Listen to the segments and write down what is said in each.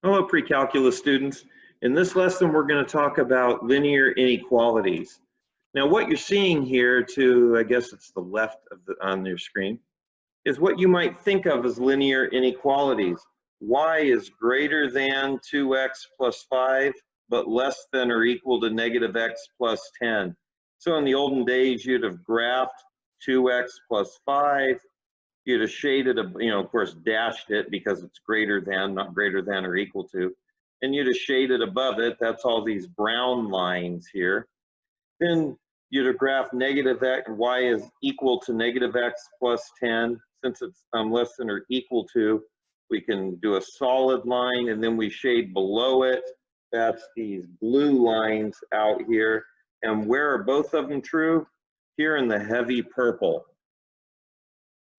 Hello, pre-calculus students. In this lesson, we're going to talk about linear inequalities. Now, what you're seeing here I guess it's the left of on your screen, is what you might think of as linear inequalities. Y is greater than 2x plus 5, but less than or equal to negative x plus 10. So in the olden days, you'd have graphed 2x plus 5. You'd have shaded, of course, dashed it because it's greater than, not greater than or equal to. And you'd have shaded above it. That's all these brown lines here. Then you'd have graphed negative x, y is equal to negative x plus 10. Since it's less than or equal to, we can do a solid line, and then we shade below it. That's these blue lines out here. And where are both of them true? Here in the heavy purple.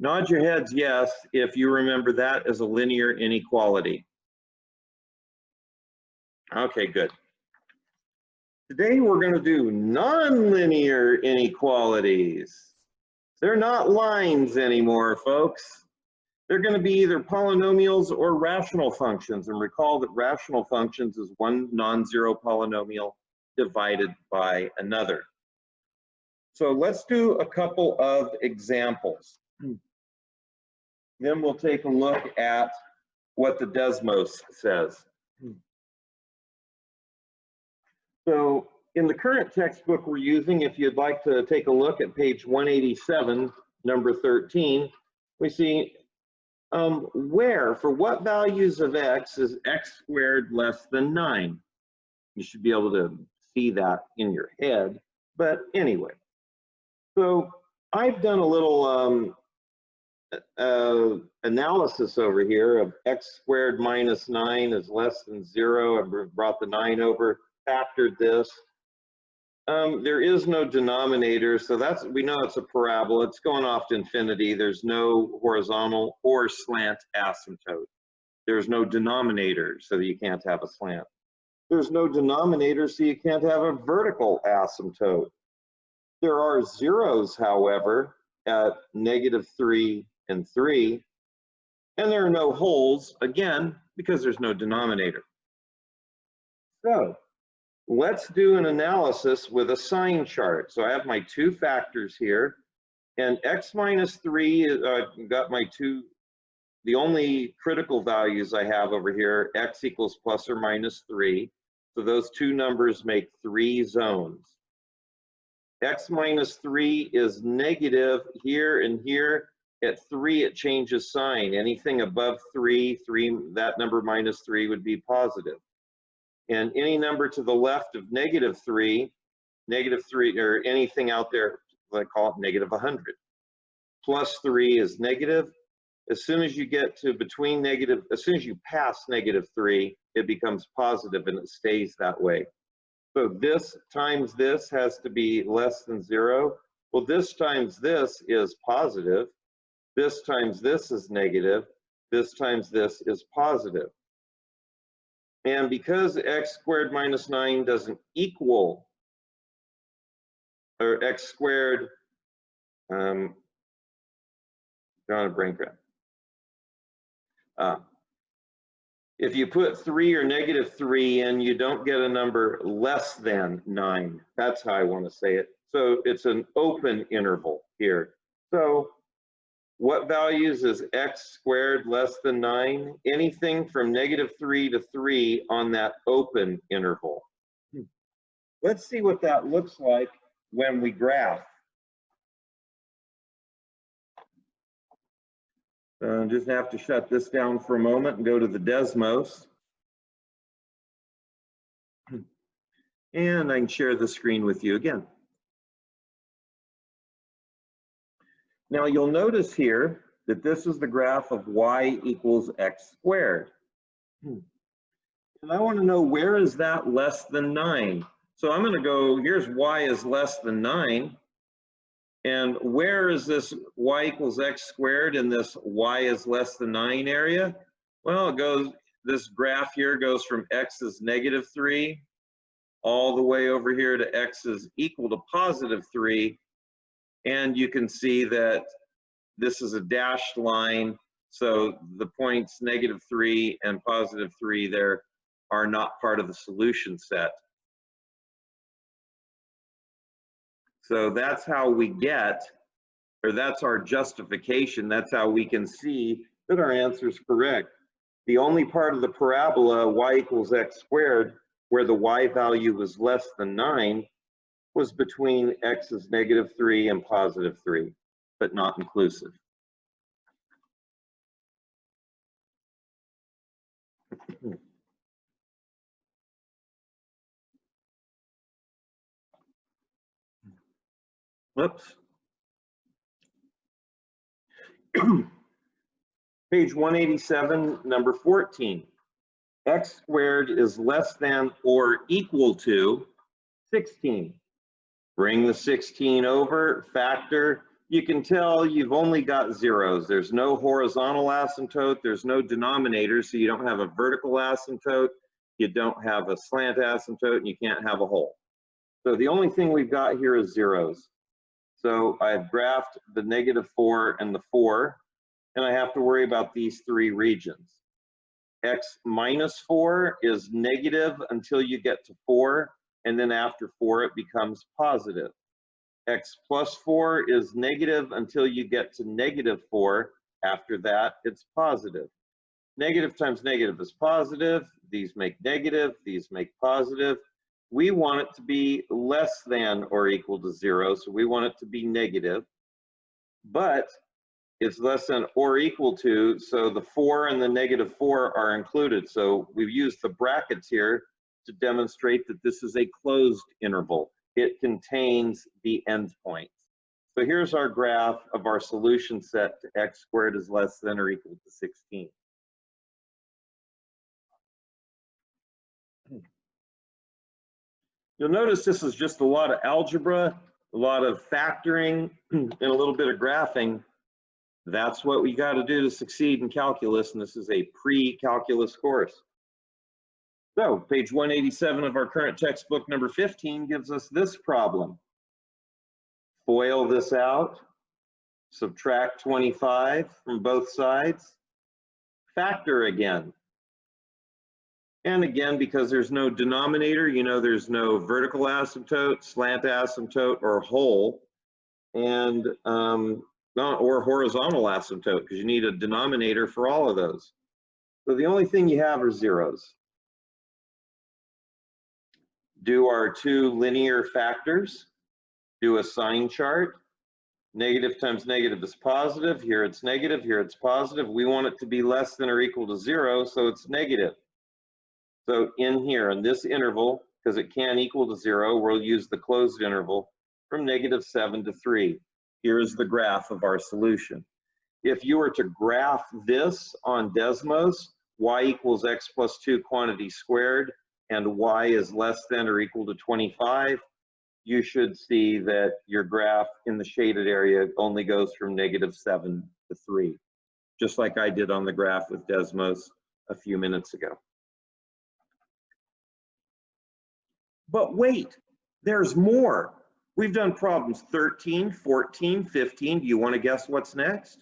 Nod your heads yes if you remember that as a linear inequality. Okay, good. Today we're going to do nonlinear inequalities. They're not lines anymore, folks. They're going to be either polynomials or rational functions. And recall that rational functions is one non-zero polynomial divided by another. So let's do a couple of examples. Then we'll take a look at what the Desmos says. So in the current textbook we're using, if you'd like to take a look at page 187, number 13, we see for what values of x is x squared less than 9? You should be able to see that in your head. But anyway, so I've done a little analysis over here of x squared minus 9 is less than 0. I've brought the 9 over, factored this. There is no denominator, so we know it's a parabola. It's going off to infinity. There's no horizontal or slant asymptote. There's no denominator, so that you can't have a slant. There's no denominator, so you can't have a vertical asymptote. There are zeros, however, at -3 and 3, and there are no holes, again, because there's no denominator. So let's do an analysis with a sign chart. So I have my two factors here, and x minus 3, I've got my the only critical values I have over here, x equals plus or minus 3. So those two numbers make 3 zones. X minus 3 is negative here and here. At 3, it changes sign. Anything above 3, that number minus 3 would be positive. And any number to the left of -3, or anything out there, I call it negative 100. Plus 3 is negative. As soon as you get to as soon as you pass -3, it becomes positive and it stays that way. So this times this has to be less than 0. Well, this times this is positive. This times this is negative. This times this is positive. And because x squared minus 9 doesn't equal, or x squared, drawing a brain cramp. If you put 3 or -3 in, you don't get a number less than 9. That's how I want to say it. So it's an open interval here. So what values is x squared less than 9? Anything from -3 to 3 on that open interval. Let's see what that looks like when we graph. Just have to shut this down for a moment and go to the Desmos. And I can share the screen with you again. Now you'll notice here that this is the graph of y equals x squared. And I want to know, where is that less than 9? So I'm going to go, here's y is less than 9. And where is this y equals x squared in this y is less than 9 area? Well, this graph here goes from x is -3 all the way over here to x is equal to +3. And you can see that this is a dashed line. So the points -3 and +3 there are not part of the solution set. So that's how we get, or that's our justification. That's how we can see that our answer is correct. The only part of the parabola y equals x squared where the y value was less than 9 was between x is -3 and +3, but not inclusive. Whoops. Page 187, number 14. X squared is less than or equal to 16. Bring the 16 over, factor. You can tell you've only got zeros. There's no horizontal asymptote, there's no denominator, so you don't have a vertical asymptote, you don't have a slant asymptote, and you can't have a hole. So the only thing we've got here is zeros. So I've graphed the -4 and the 4, and I have to worry about these three regions. X -4 is negative until you get to 4, and then after 4 it becomes positive. X +4 is negative until you get to -4. After that, it's positive. Negative times negative is positive. These make negative, these make positive. We want it to be less than or equal to 0, so we want it to be negative. But it's less than or equal to, so the 4 and the -4 are included. So we've used the brackets here to demonstrate that this is a closed interval. It contains the endpoints. So here's our graph of our solution set to x squared is less than or equal to 16. You'll notice this is just a lot of algebra, a lot of factoring, and a little bit of graphing. That's what we got to do to succeed in calculus, and this is a pre-calculus course. So page 187 of our current textbook, number 15, gives us this problem. FOIL this out, subtract 25 from both sides, factor again. And again, because there's no denominator, you know there's no vertical asymptote, slant asymptote, or hole, and or horizontal asymptote, because you need a denominator for all of those. So the only thing you have are zeros. Do our two linear factors, do a sign chart. Negative times negative is positive. Here it's negative, here it's positive. We want it to be less than or equal to 0, so it's negative. So in here, in this interval, because it can equal to 0, we'll use the closed interval from -7 to 3. Here's the graph of our solution. If you were to graph this on Desmos, y equals x plus 2 quantity squared, and y is less than or equal to 25, you should see that your graph in the shaded area only goes from -7 to 3, just like I did on the graph with Desmos a few minutes ago. But wait, there's more. We've done problems 13, 14, 15. Do you want to guess what's next?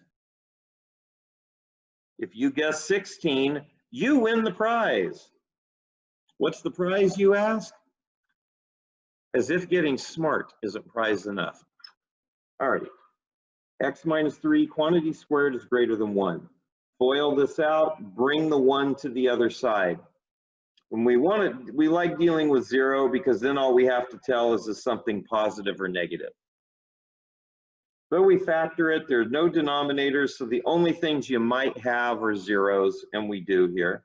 If you guess 16, you win the prize. What's the prize, you ask? As if getting smart isn't prize enough. All right, x minus 3 quantity squared is greater than 1. FOIL this out, bring the 1 to the other side. When we like dealing with 0 because then all we have to tell is something positive or negative. So we factor it, there's no denominators, so the only things you might have are zeros, and we do here.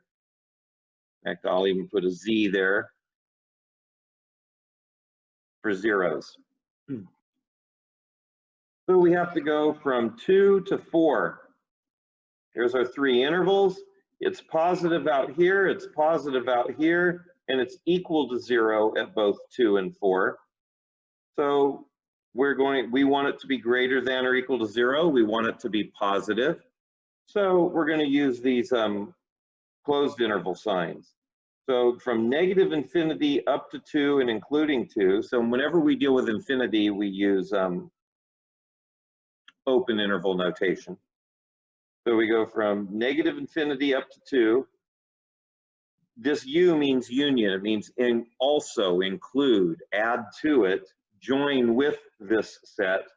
In fact, I'll even put a Z there for zeros. So we have to go from 2 to 4. Here's our three intervals. It's positive out here, it's positive out here, and it's equal to 0 at both 2 and 4. So we want it to be greater than or equal to 0. We want it to be positive. So we're going to use these closed interval signs. So from -infinity up to 2 and including 2. So whenever we deal with infinity, we use open interval notation. So we go from negative infinity up to 2. This U means union. It means also, include, add to it, join with this set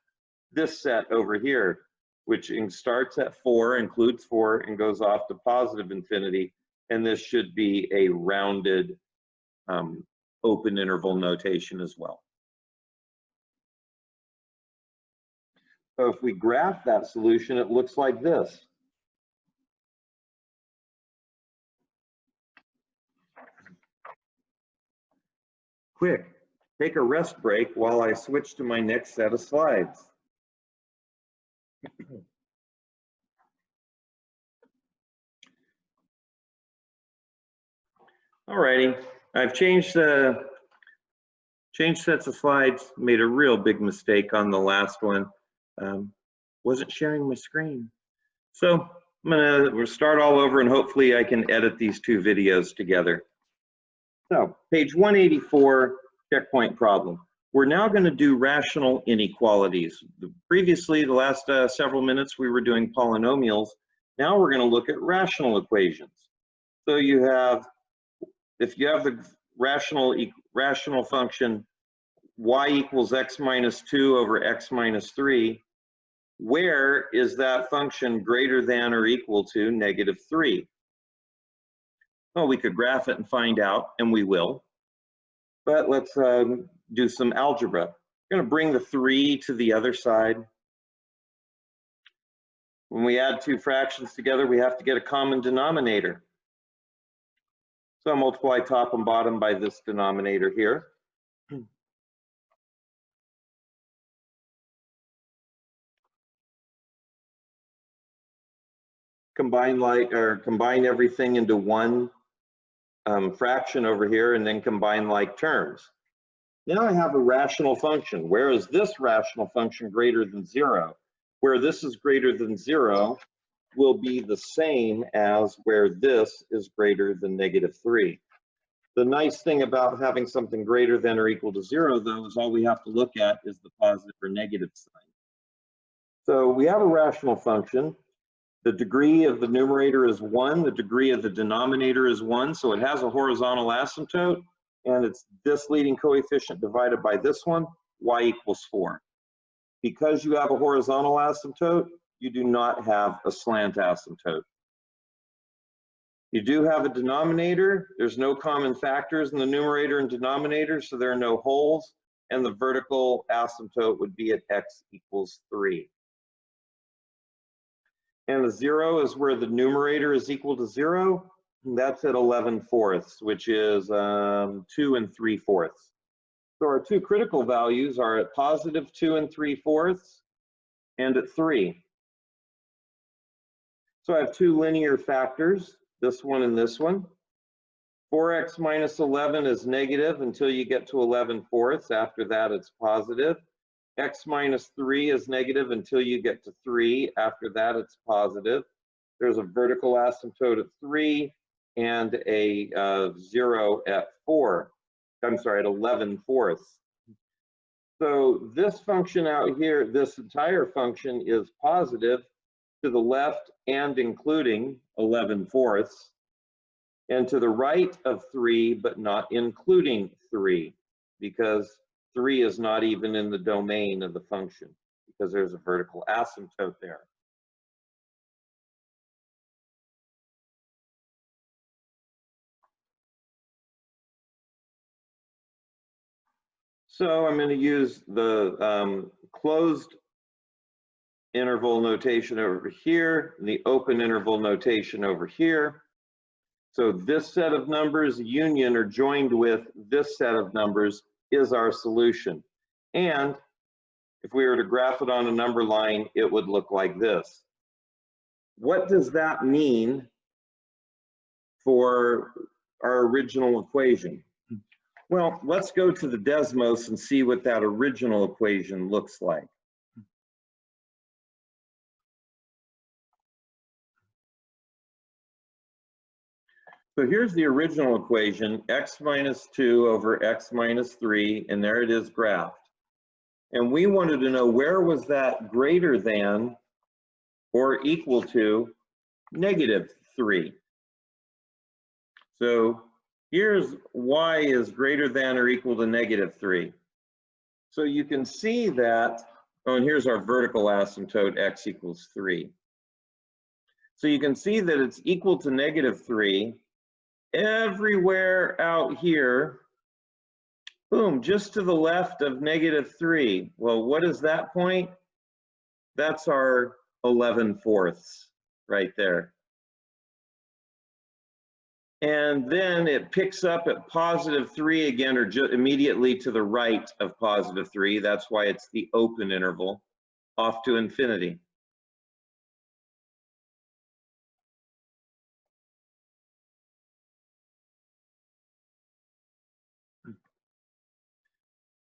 over here, which starts at 4, includes 4, and goes off to positive infinity. And this should be a rounded open interval notation as well. So if we graph that solution, it looks like this. Quick, take a rest break while I switch to my next set of slides. Alrighty, I've changed sets of slides, made a real big mistake on the last one. Wasn't sharing my screen. So we'll start all over, and hopefully I can edit these two videos together. So page 184, checkpoint problem. We're now going to do rational inequalities. Previously, the last several minutes, we were doing polynomials. Now we're going to look at rational equations. So you have, if you have the rational function y equals x minus 2 over x minus 3, where is that function greater than or equal to negative 3? Well, we could graph it and find out, and we will. But let's do some algebra. We're going to bring the 3 to the other side. When we add two fractions together, we have to get a common denominator. So I multiply top and bottom by this denominator here. Combine everything into one fraction over here, and then combine like terms. Now I have a rational function. Where is this rational function greater than 0? Where this is greater than 0 will be the same as where this is greater than negative 3. The nice thing about having something greater than or equal to 0, though, is all we have to look at is the positive or negative sign. So we have a rational function. The degree of the numerator is 1, the degree of the denominator is 1, so it has a horizontal asymptote, and it's this leading coefficient divided by this one, y equals 4. Because you have a horizontal asymptote, you do not have a slant asymptote. You do have a denominator. There's no common factors in the numerator and denominator, so there are no holes, and the vertical asymptote would be at x equals 3. And the 0 is where the numerator is equal to 0. That's at 11/4, which is 2 3/4. So our two critical values are at positive 2 3/4 and at 3. So I have two linear factors, this one and this one. 4x minus 11 is negative until you get to 11/4. After that, it's positive. X minus 3 is negative until you get to 3. After that, it's positive. There's a vertical asymptote at 3 and a 0 at 4. I'm sorry, at 11/4. So this function out here, this entire function is positive to the left and including 11/4, and to the right of 3, but not including 3, because 3 is not even in the domain of the function, because there's a vertical asymptote there. So I'm going to use the closed interval notation over here, and the open interval notation over here. So this set of numbers, union or joined with this set of numbers, is our solution. And if we were to graph it on a number line, it would look like this. What does that mean for our original equation? Well, let's go to the Desmos and see what that original equation looks like. So here's the original equation, x minus 2 over x minus 3, and there it is graphed. And we wanted to know where was that greater than or equal to -3. So here's y is greater than or equal to -3. So you can see that, oh, and here's our vertical asymptote, x equals 3. So you can see that it's equal to -3 everywhere out here. Boom, just to the left of -3. Well, what is that point? That's our 11/4 right there. And then it picks up at +3 again, or just immediately to the right of +3. That's why it's the open interval, off to infinity.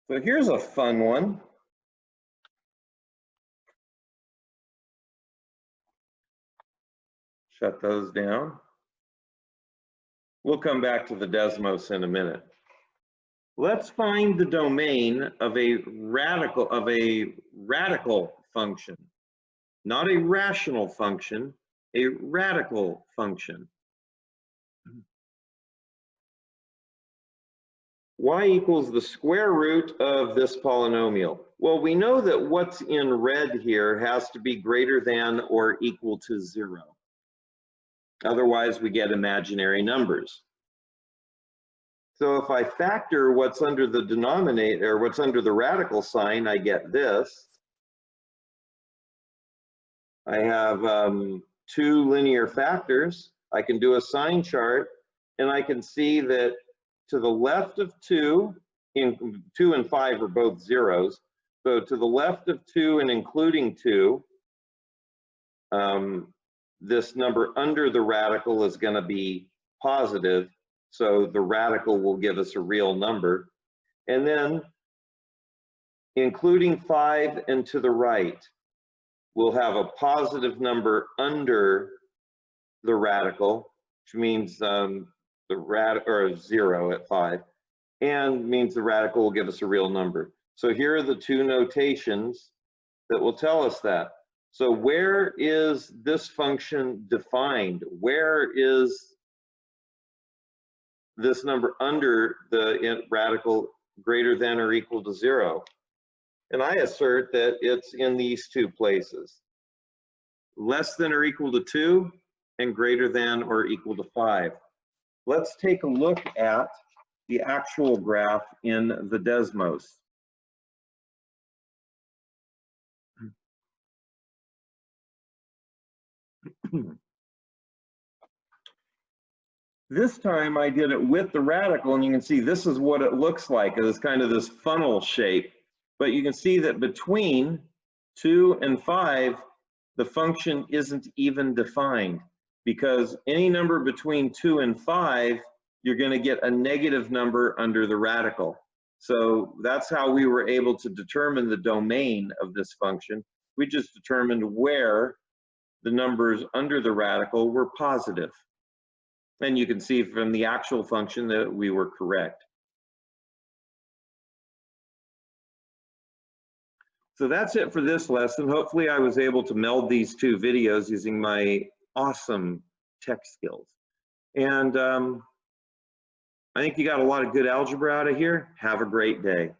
So here's a fun one. Shut those down. We'll come back to the Desmos in a minute. Let's find the domain of a radical function, not a rational function, a radical function. Y equals the square root of this polynomial. Well, we know that what's in red here has to be greater than or equal to 0. Otherwise, we get imaginary numbers. So if I factor what's under the denominator, or what's under the radical sign, I get this. I have 2 linear factors. I can do a sign chart, and I can see that to the left of 2, 2 and 5 are both zeros. So to the left of 2 and including 2, this number under the radical is going to be positive. So the radical will give us a real number. And then including 5 and to the right, we'll have a positive number under the radical, which means the or 0 at 5, and means the radical will give us a real number. So here are the two notations that will tell us that. So where is this function defined? Where is this number under the radical greater than or equal to 0? And I assert that it's in these two places. Less than or equal to 2 and greater than or equal to 5. Let's take a look at the actual graph in the Desmos. This time I did it with the radical, and you can see this is what it looks like. It's kind of this funnel shape. But you can see that between 2 and 5, the function isn't even defined, because any number between 2 and 5, you're going to get a negative number under the radical. So that's how we were able to determine the domain of this function. We just determined where the numbers under the radical were positive. And you can see from the actual function that we were correct. So that's it for this lesson. Hopefully I was able to meld these two videos using my awesome tech skills. And I think you got a lot of good algebra out of here. Have a great day.